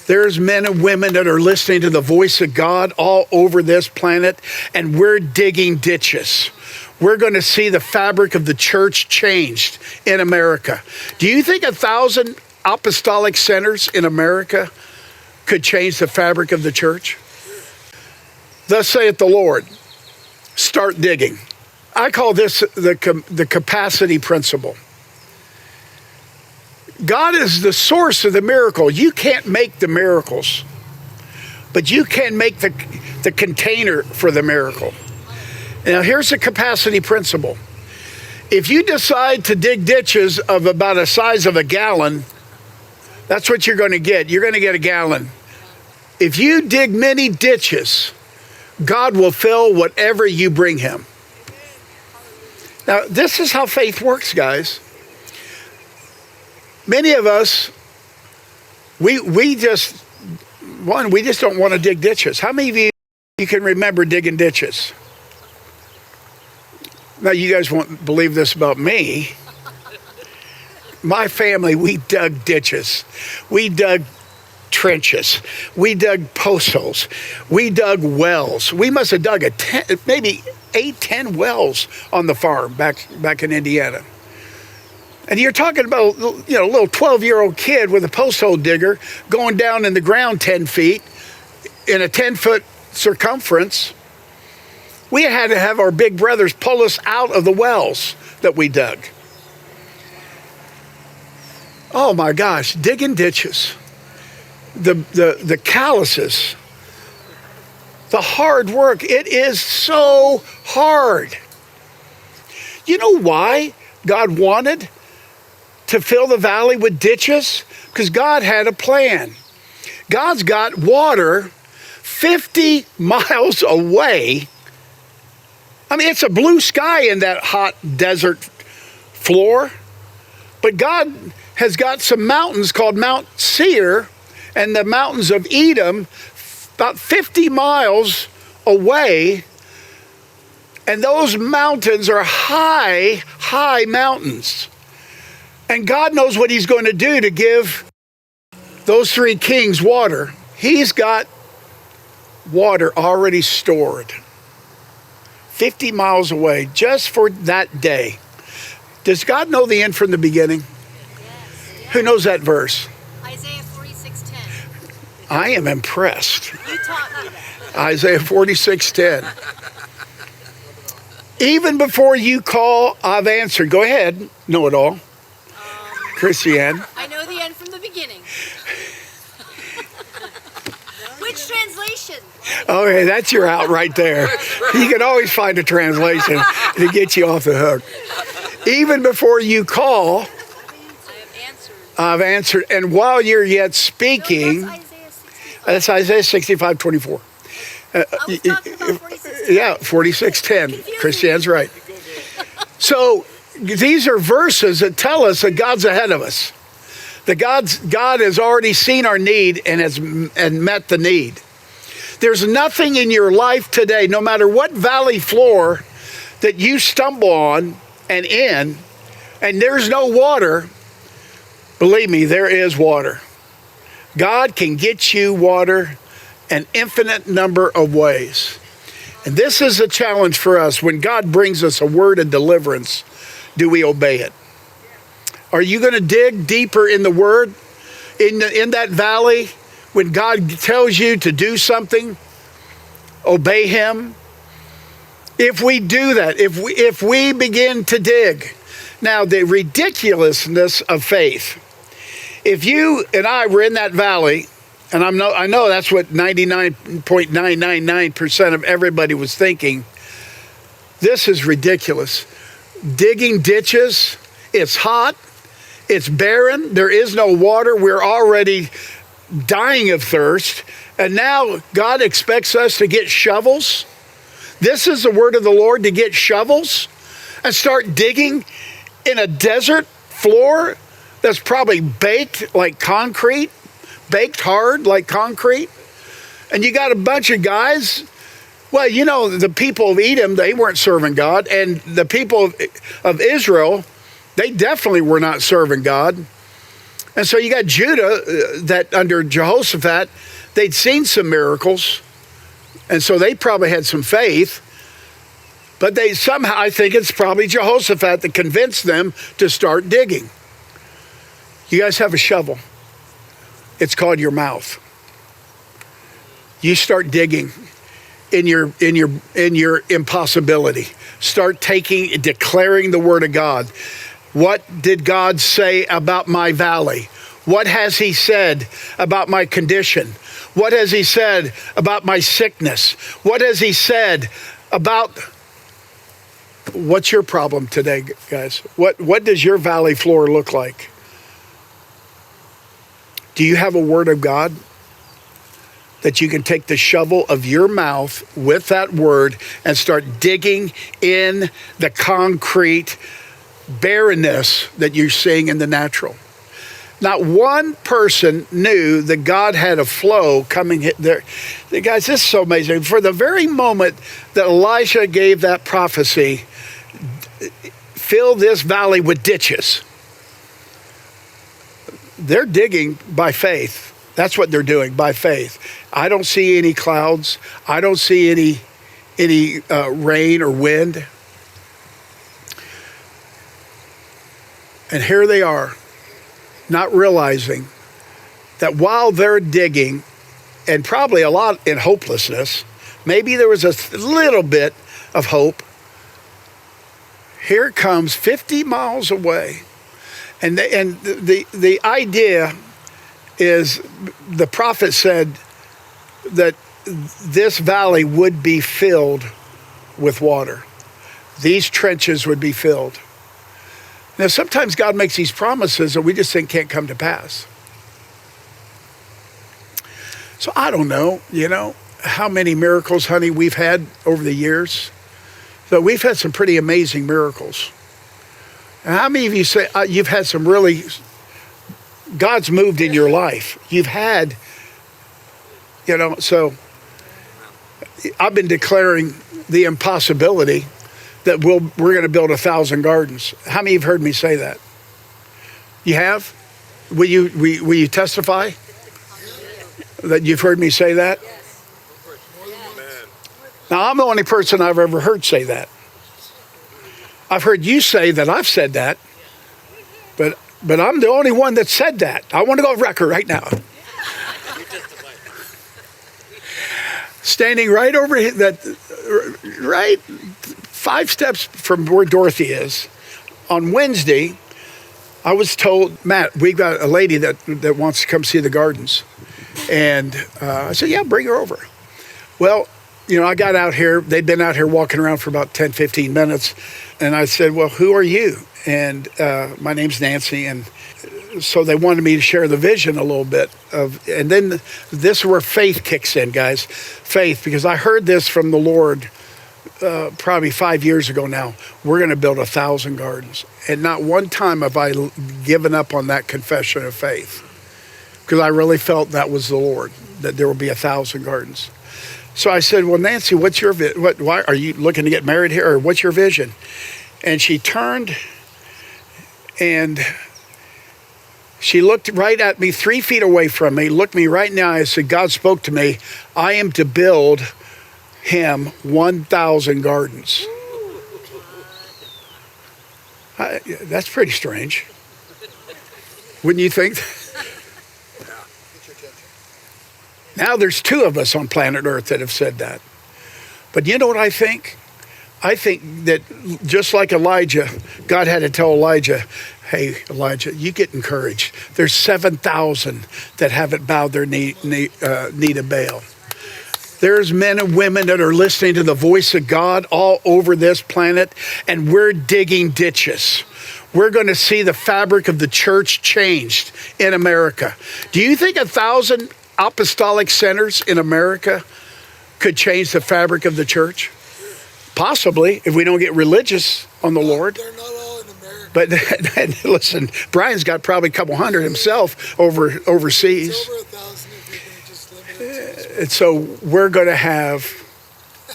There's men and women that are listening to the voice of God all over this planet, and we're digging ditches. We're going to see the fabric of the church changed in America. Do you think 1,000 apostolic centers in America could change the fabric of the church? Thus saith the Lord, start digging. I call this the capacity principle. God is the source of the miracle. You can't make the miracles, but you can make the container for the miracle. Now, here's the capacity principle. If you decide to dig ditches of about the size of a gallon, that's what you're going to get. You're going to get a gallon. If you dig many ditches, God will fill whatever you bring him. Now, this is how faith works, guys. Many of us, we just don't want to dig ditches. How many of you can remember digging ditches? Now, you guys won't believe this about me. My family, we dug ditches. We dug trenches. We dug post holes. We dug wells. We must have dug maybe 8-10 wells on the farm back in Indiana. And you're talking about, a little 12-year-old kid with a post hole digger going down in the ground 10 feet in a 10-foot circumference. We had to have our big brothers pull us out of the wells that we dug. Oh my gosh, digging ditches. The calluses, the hard work. It is so hard. You know why God wanted to fill the valley with ditches? Because God had a plan. God's got water 50 miles away. I mean, it's a blue sky in that hot desert floor. But God has got some mountains called Mount Seir and the mountains of Edom about 50 miles away. And those mountains are high, high mountains. And God knows what he's going to do to give those three kings water. He's got water already stored 50 miles away just for that day. Does God know the end from the beginning? Yes. Who knows that verse? Isaiah 46:10. I am impressed. You taught me that. Isaiah 46:10. Even before you call, I've answered. Go ahead, know it all. Christiane. I know the end from the beginning. Which translation? Okay, that's your out right there. You can always find a translation to get you off the hook. Even before you call, I've answered. And while you're yet speaking, that's Isaiah 65:24. I was talking about 46:10. Yeah, 46:10. Christiane's right. So these are verses that tell us that God's ahead of us. That God has already seen our need and met the need. There's nothing in your life today, no matter what valley floor that you stumble on and there's no water. Believe me, there is water. God can get you water an infinite number of ways. And this is a challenge for us. When God brings us a word of deliverance, do we obey it? Are you going to dig deeper in the word, in that valley? When God tells you to do something, obey him. If we do that, if we begin to dig. Now, the ridiculousness of faith. If you and I were in that valley, and I know that's what 99.999% of everybody was thinking. This is ridiculous. Digging ditches, it's hot. It's barren. There is no water. We're already dying of thirst. And now God expects us to get shovels. This is the word of the Lord, to get shovels and start digging in a desert floor that's probably baked like concrete, baked hard like concrete. And you got a bunch of guys. Well, the people of Edom, they weren't serving God. And the people of Israel, they definitely were not serving God. And so you got Judah that under Jehoshaphat, they'd seen some miracles. And so they probably had some faith. But they somehow, I think it's probably Jehoshaphat that convinced them to start digging. You guys have a shovel. It's called your mouth. You start digging in your impossibility. Start declaring the word of God. What did God say about my valley? What has he said about my condition? What has he said about my sickness? What has he said about... What's your problem today, guys? What does your valley floor look like? Do you have a word of God that you can take the shovel of your mouth with that word and start digging in the concrete barrenness that you're seeing in the natural? Not one person knew that God had a flow coming there. Guys, this is so amazing. For the very moment that Elisha gave that prophecy, fill this valley with ditches. They're digging by faith. That's what they're doing, by faith. I don't see any clouds. I don't see any rain or wind. And here they are, not realizing that while they're digging, and probably a lot in hopelessness, maybe there was a little bit of hope. Here it comes 50 miles away. And the idea is, the prophet said that this valley would be filled with water. These trenches would be filled. Now, sometimes God makes these promises that we just think can't come to pass. So I don't know, how many miracles, honey, we've had over the years. So we've had some pretty amazing miracles. And how many of you say you've had some really, God's moved in your life? You've had, so I've been declaring the impossibility that we're going to build 1,000 gardens. How many have heard me say that? You have? Will you testify that you've heard me say that? Now, I'm the only person I've ever heard say that. I've heard you say that I've said that, but I'm the only one that said that. I want to go on record right now. Standing right over right 5 steps from where Dorothy is, on Wednesday, I was told, Matt, we got a lady that wants to come see the gardens. And I said, yeah, bring her over. Well, I got out here. They'd been out here walking around for about 10, 15 minutes. And I said, well, who are you? And my name's Nancy. And so they wanted me to share the vision a little bit. And then this is where faith kicks in, guys. Faith, because I heard this from the Lord probably 5 years ago now. We're going to build 1,000 gardens. And not one time have I given up on that confession of faith. Because I really felt that was the Lord, that there will be 1,000 gardens. So I said, well, Nancy, what's your why are you looking to get married here, or what's your vision? And she turned and she looked right at me, 3 feet away from me, looked me right in the eye and said, God spoke to me, I am to build him 1,000 gardens. That's pretty strange. Wouldn't you think? Now there's 2 of us on planet Earth that have said that. But you know what I think? I think that just like Elijah, God had to tell Elijah, hey, Elijah, you get encouraged. There's 7,000 that haven't bowed their knee to Baal. There's men and women that are listening to the voice of God all over this planet, and we're digging ditches. We're going to see the fabric of the church changed in America. Do you think 1,000 apostolic centers in America could change the fabric of the church? Possibly, if we don't get religious on the Lord. They're not all in America. But listen, Brian's got probably a couple hundred himself overseas. It's over 1,000 if you're going to just limit it to. And so we're going to have,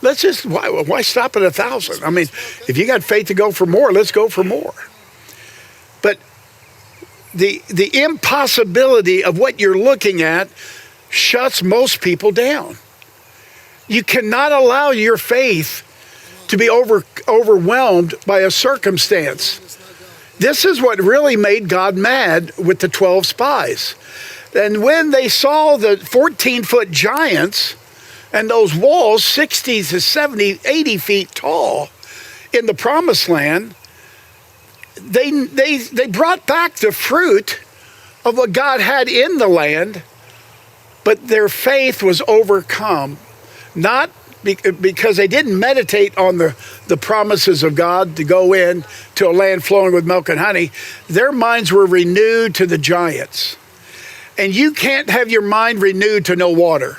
why stop at 1,000? I mean, if you got faith to go for more, let's go for more. But the impossibility of what you're looking at shuts most people down. You cannot allow your faith to be overwhelmed by a circumstance. This is what really made God mad with the 12 spies. And when they saw the 14-foot giants and those walls 60 to 70, 80 feet tall in the promised land, they brought back the fruit of what God had in the land, but their faith was overcome, not because they didn't meditate on the promises of God to go in to a land flowing with milk and honey. Their minds were renewed to the giants. And you can't have your mind renewed to no water.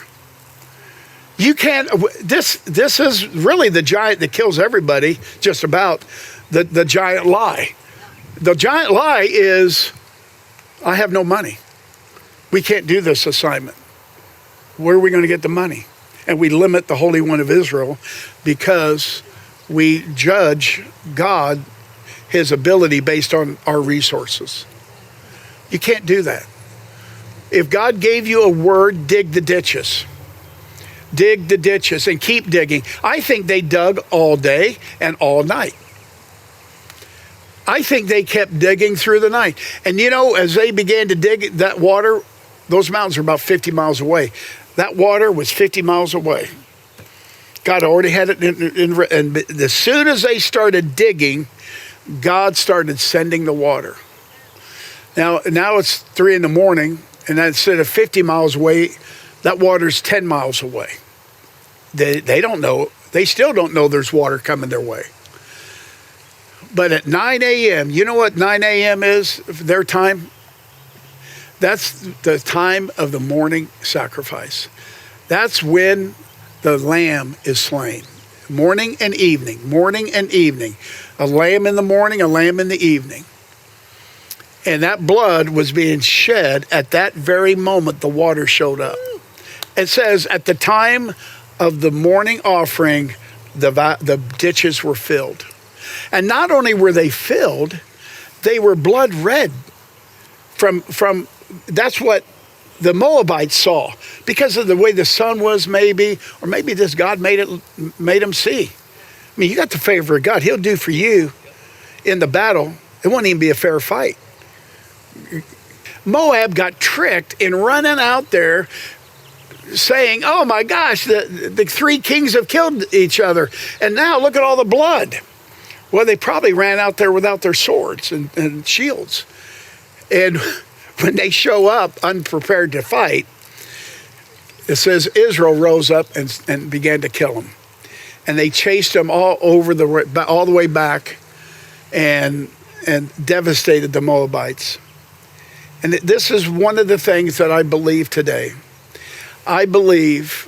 You can't. This is really the giant that kills everybody, just about, the giant lie. The giant lie is, I have no money. We can't do this assignment. Where are we going to get the money? And we limit the Holy One of Israel because we judge God, his ability, based on our resources. You can't do that. If God gave you a word, dig the ditches. Dig the ditches and keep digging. I think they dug all day and all night. I think they kept digging through the night. And you know, as they began to dig that water, those mountains are about 50 miles away. That water was 50 miles away. God already had it and as soon as they started digging, God started sending the water. Now it's 3 a.m, and instead of 50 miles away, that water's 10 miles away. They don't know. They still don't know there's water coming their way. But at 9 a.m., you know what 9 a.m. is, their time? That's the time of the morning sacrifice. That's when the lamb is slain. Morning and evening, morning and evening. A lamb in the morning, a lamb in the evening. And that blood was being shed at that very moment the water showed up. It says at the time of the morning offering, the ditches were filled. And not only were they filled, they were blood red. From that's what the Moabites saw because of the way the sun was, maybe, or maybe this God made them see. I mean, you got the favor of God. He'll do for you in the battle. It won't even be a fair fight. Moab got tricked in running out there saying, oh my gosh, the 3 kings have killed each other. And now look at all the blood. Well, they probably ran out there without their swords and shields. And when they show up unprepared to fight, it says Israel rose up and began to kill them. And they chased them all the way back and devastated the Moabites. And this is one of the things that I believe today. I believe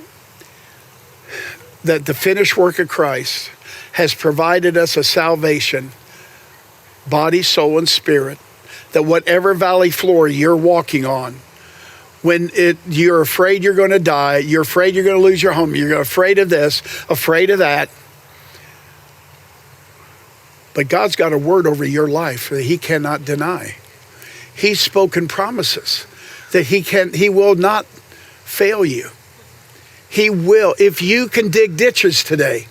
that the finished work of Christ has provided us a salvation, body, soul, and spirit, that whatever valley floor you're walking on, when you're afraid you're going to die, you're afraid you're going to lose your home, you're afraid of this, afraid of that, but God's got a word over your life that he cannot deny. He's spoken promises that he will not fail you. He will. If you can dig ditches today,